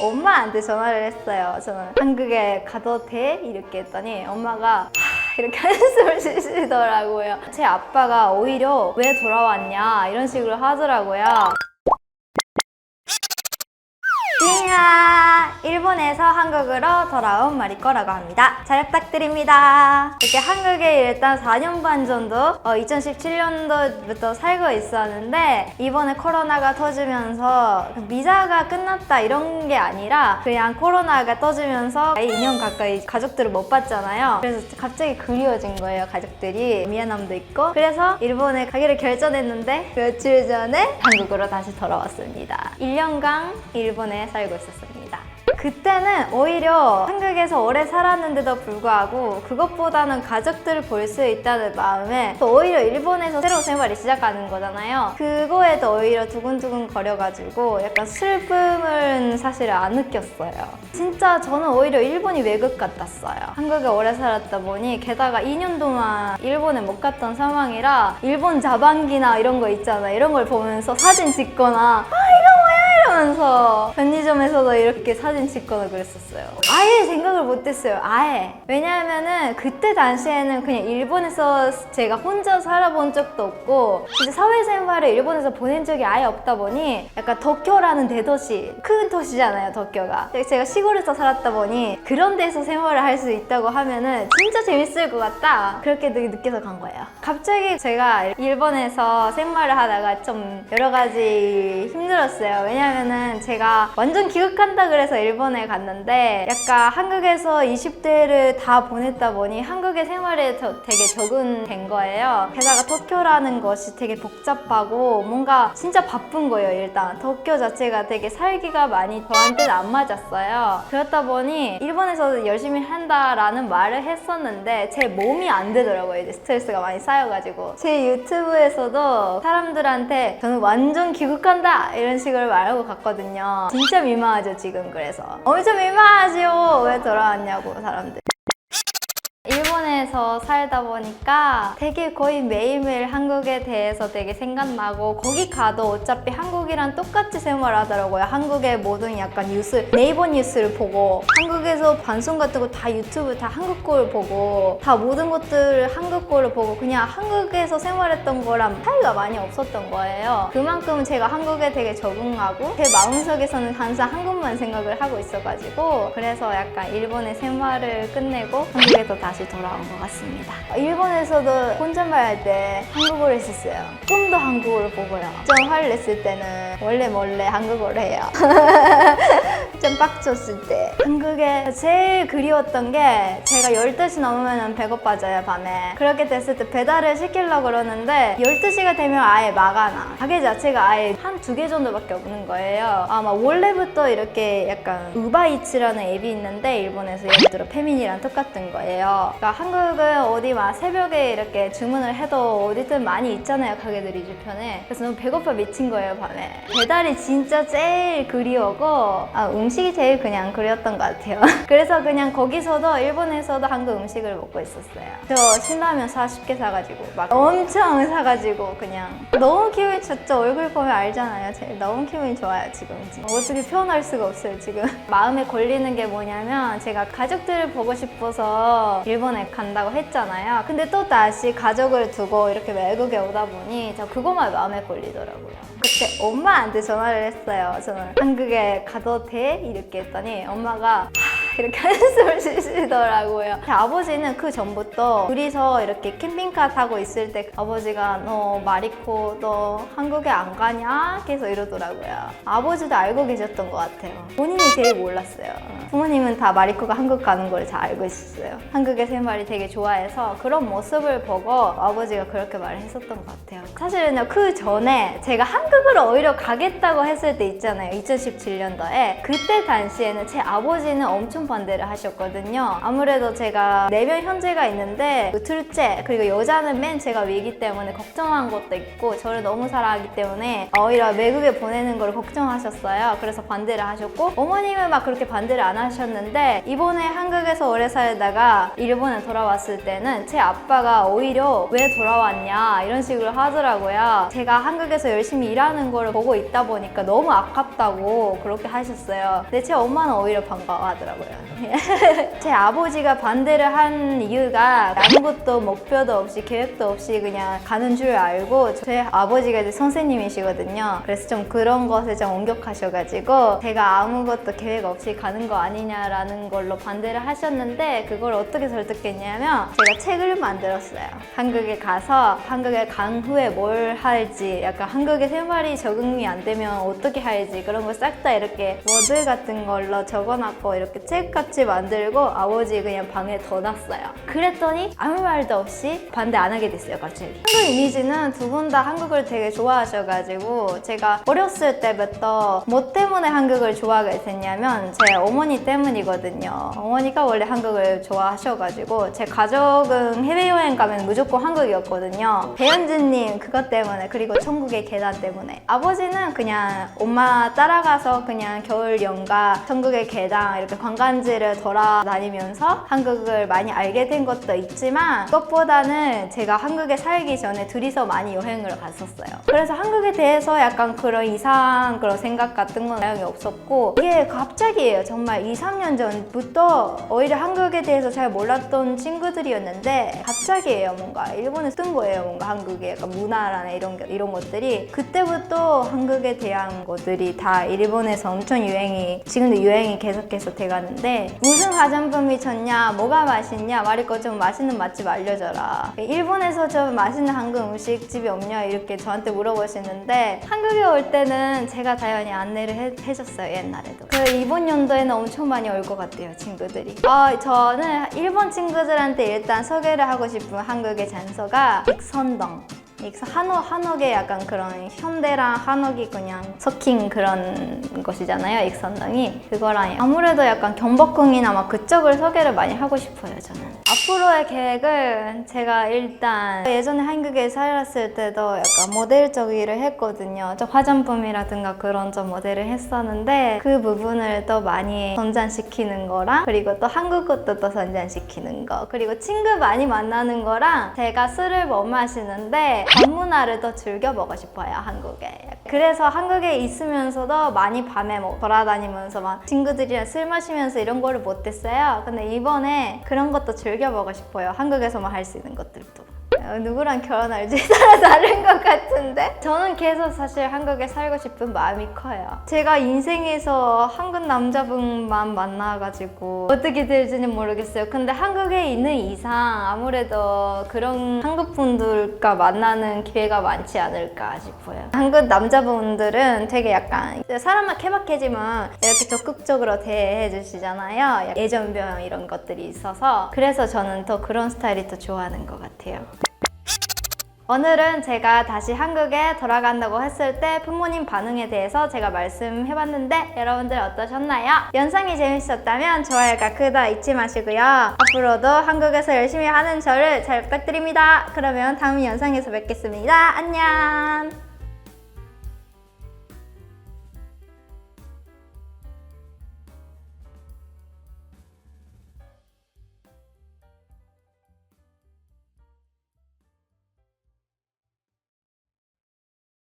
엄마한테 전화를 했어요. 저는 한국에 가도 돼? 이렇게 했더니 엄마가 이렇게 한숨을 쉬시더라고요. 제 아빠가 오히려 왜 돌아왔냐 이런 식으로 하더라고요. 띵아! 일본에서 한국으로 돌아온 마리코라고 합니다. 잘 부탁드립니다. 이렇게 한국에 일단 4년 반 정도 2017년도부터 살고 있었는데 이번에 코로나가 터지면서 비자가 끝났다 이런 게 아니라 그냥 코로나가 터지면서 2년 가까이 가족들을 못 봤잖아요. 그래서 갑자기 그리워진 거예요, 가족들이. 미안함도 있고. 그래서 일본에 가기를 결정했는데 며칠 전에 한국으로 다시 돌아왔습니다. 1년간 일본에 살고 있었습니다. 그때는 오히려 한국에서 오래 살았는데도 불구하고 그것보다는 가족들을 볼 수 있다는 마음에 또 오히려 일본에서 새로운 생활을 시작하는 거잖아요. 그거에도 오히려 두근두근 거려가지고 약간 슬픔은 사실 안 느꼈어요. 진짜 저는 오히려 일본이 외국 같았어요. 한국에 오래 살았다 보니 게다가 2년 동안 일본에 못 갔던 상황이라 일본 자반기나 이런 거 있잖아요. 이런 걸 보면서 사진 찍거나 이러면서 편의점에서도 이렇게 사진 찍거나 그랬었어요. 아예 생각을 못했어요. 아예. 왜냐하면은 그때 당시에는 그냥 일본에서 제가 혼자 살아본 적도 없고 진짜 사회생활을 일본에서 보낸 적이 아예 없다 보니 약간 도쿄라는 대도시, 큰 도시잖아요, 도쿄가. 제가 시골에서 살았다 보니 그런 데서 생활을 할 수 있다고 하면은 진짜 재밌을 것 같다. 그렇게 되게 느껴서 간 거예요. 갑자기 제가 일본에서 생활을 하다가 좀 여러 가지 힘들었어요. 왜냐면은 제가 완전 기억한다 그래서 일본에 갔는데 약간 한국에서 20대를 다 보냈다 보니 한국의 생활에 되게 적응된 거예요. 게다가 도쿄라는 것이 되게 복잡하고 뭔가 진짜 바쁜 거예요. 일단 도쿄 자체가 되게 살기가 많이 저한테는 안 맞았어요. 그렇다 보니 일본에서 열심히 한다라는 말을 했었는데 제 몸이 안 되더라고요. 이제 스트레스가 많이 쌓여가지고 제 유튜브에서도 사람들한테 저는 완전 귀국한다 이런 식으로 말하고 갔거든요. 진짜 민망하죠 지금. 그래서 엄청 민망하지요. 왜 돌아왔냐고 사람들. 일본에서 살다 보니까 되게 거의 매일매일 한국에 대해서 되게 생각나고 거기 가도 어차피 한국이랑 똑같이 생활하더라고요. 한국의 모든 약간 뉴스, 네이버 뉴스를 보고 한국에서 방송 같은 거 다 유튜브 다 한국 거를 보고 다 모든 것들을 한국 거를 보고 그냥 한국에서 생활했던 거랑 차이가 많이 없었던 거예요. 그만큼 제가 한국에 되게 적응하고 제 마음속에서는 항상 한국만 생각을 하고 있어가지고 그래서 약간 일본의 생활을 끝내고 한국에 다시 돌아온 것 같습니다. 일본에서도 혼잣말 할 때 한국어를 했었어요. 좀 더 한국어를 보고요. 좀 화를 냈을 때는 몰래 한국어를 해요. 좀 빡쳤을 때. 한국에 제일 그리웠던 게 제가 12시 넘으면 배고파져요, 밤에. 그렇게 됐을 때 배달을 시키려고 그러는데 12시가 되면 아예 막아놔. 가게 자체가 아예 한 2개 정도밖에 없는 거예요. 아마 원래부터 이렇게 약간 우바이츠라는 앱이 있는데 일본에서 예를 들어 페미니랑 똑같은 거예요. 그러니까 한국은 어디 막 새벽에 이렇게 주문을 해도 어디든 많이 있잖아요, 가게들이 주변에. 그래서 너무 배고파 미친 거예요, 밤에. 배달이 진짜 제일 그리웠고 음식이 제일 그냥 그리웠던 것 같아요. 그래서 그냥 거기서도 일본에서도 한국 음식을 먹고 있었어요. 저 신라면 40개 사가지고 막 엄청 사가지고 그냥 너무 기분이 좋죠. 얼굴 보면 알잖아요. 너무 기분이 좋아요, 지금. 어떻게 표현할 수가 없어요, 지금. 마음에 걸리는 게 뭐냐면 제가 가족들을 보고 싶어서 일본에 간다고 했잖아요. 근데 또 다시 가족을 두고 이렇게 외국에 오다 보니 저 그것만 마음에 걸리더라고요. 그때 엄마한테 전화를 했어요. 저는 한국에 가도 돼? 이렇게 했더니 엄마가 이렇게 한숨을 쉬시더라고요. 제 아버지는 그 전부터 둘이서 이렇게 캠핑카 타고 있을 때 아버지가 너 마리코 너 한국에 안 가냐? 계속 이러더라고요. 아버지도 알고 계셨던 것 같아요. 본인이 제일 몰랐어요. 부모님은 다 마리코가 한국 가는 걸 잘 알고 있었어요. 한국의 생활이 되게 좋아해서 그런 모습을 보고 아버지가 그렇게 말을 했었던 것 같아요. 사실은요, 그 전에 제가 한국으로 오히려 가겠다고 했을 때 있잖아요. 2017년도에. 그때 당시에는 제 아버지는 엄청 반대를 하셨거든요. 아무래도 제가 4명 형제가 있는데 그 둘째 그리고 여자는 맨 제가 위기 때문에 걱정한 것도 있고 저를 너무 사랑하기 때문에 오히려 외국에 보내는 걸 걱정하셨어요. 그래서 반대를 하셨고 어머님은 막 그렇게 반대를 안 하셨는데 이번에 한국에서 오래 살다가 일본에 돌아왔을 때는 제 아빠가 오히려 왜 돌아왔냐 이런 식으로 하더라고요. 제가 한국에서 열심히 일하는 걸 보고 있다 보니까 너무 아깝다고 그렇게 하셨어요. 근데 제 엄마는 오히려 반가워하더라고요. 제 아버지가 반대를 한 이유가 아무것도 목표도 없이 계획도 없이 그냥 가는 줄 알고 제 아버지가 이제 선생님이시거든요. 그래서 좀 그런 것에 좀 엄격하셔가지고 제가 아무것도 계획 없이 가는 거 아니냐라는 걸로 반대를 하셨는데 그걸 어떻게 설득했냐면 제가 책을 만들었어요. 한국에 가서 한국에 간 후에 뭘 할지 약간 한국의 생활이 적응이 안 되면 어떻게 할지 그런 걸 싹 다 이렇게 워드 같은 걸로 적어놨고 이렇게 책같이 만들고 아버지 그냥 방에 둬놨어요. 그랬더니 아무 말도 없이 반대 안 하게 됐어요. 갑자기. 한국 이미지는 두 분 다 한국을 되게 좋아하셔가지고 제가 어렸을 때부터 뭐 때문에 한국을 좋아하게 됐냐면 제 어머니 때문이거든요. 어머니가 원래 한국을 좋아하셔가지고 제 가족은 해외여행 가면 무조건 한국이었거든요. 배현진님 그것 때문에 그리고 천국의 계단 때문에 아버지는 그냥 엄마 따라가서 그냥 겨울 연가 천국의 계단 이렇게 관광지를 돌아다니면서 한국을 많이 알게 된 것도 있지만 그것보다는 제가 한국에 살기 전에 둘이서 많이 여행을 갔었어요. 그래서 한국에 대해서 약간 그런 이상한 그런 생각 같은 건 다양히 없었고 이게 갑자기예요. 정말 2, 3년 전부터 오히려 한국에 대해서 잘 몰랐던 친구들이었는데 갑자기예요. 뭔가 일본에 뜬 거예요. 뭔가 한국의 약간 문화라는 이런 것들이 그때부터 한국에 대한 것들이 다 일본에서 엄청 유행이 지금도 유행이 계속해서 돼가는데 무슨 화장품이 좋냐 뭐가 맛있냐 말이고 좀 맛있는 맛집 알려줘라. 일본에서 좀 맛있는 한국 음식집이 없냐 이렇게 저한테 물어보시는데 한국에 올 때는 제가 당연히 안내를 해줬어요. 옛날에도. 그 이번 연도에는 엄청 많이 올 것 같아요. 친구들이. 저는 일본 친구들한테 일단 소개를 하고 싶은 한국의 장소가 익선동. 한옥에 약간 그런 현대랑 한옥이 그냥 섞인 그런 곳이잖아요. 익선동이. 그거랑 아무래도 약간 경복궁이나 막 그쪽을 소개를 많이 하고 싶어요. 저는. 앞으로의 계획은 제가 일단 예전에 한국에 살았을 때도 약간 모델 쪽 일을 했거든요. 좀 화장품이라든가 그런 좀 모델을 했었는데 그 부분을 또 많이 성장시키는 거랑 그리고 또 한국 것도 또 성장시키는 거 그리고 친구 많이 만나는 거랑 제가 술을 못 마시는데 밤 문화를 더 즐겨보고 싶어요. 한국에. 그래서 한국에 있으면서도 많이 밤에 뭐 돌아다니면서 막 친구들이랑 술 마시면서 이런 거를 못했어요. 근데 이번에 그런 것도 즐겨보고 싶어요. 한국에서만 할 수 있는 것들도. 누구랑 결혼할지 따라 다른 것 같은데 저는 계속 사실 한국에 살고 싶은 마음이 커요. 제가 인생에서 한국 남자분만 만나가지고 어떻게 될지는 모르겠어요. 근데 한국에 있는 이상 아무래도 그런 한국 분들과 만나는 기회가 많지 않을까 싶어요. 한국 남자분들은 되게 약간 사람만 케바케지만 이렇게 적극적으로 대해 주시잖아요. 애정병 이런 것들이 있어서 그래서 저는 더 그런 스타일이 더 좋아하는 것 같아요. 오늘은 제가 다시 한국에 돌아간다고 했을 때 부모님 반응에 대해서 제가 말씀해봤는데 여러분들 어떠셨나요? 영상이 재밌었다면 좋아요가 구독 잊지 마시고요. 앞으로도 한국에서 열심히 하는 저를 잘 부탁드립니다. 그러면 다음 영상에서 뵙겠습니다. 안녕!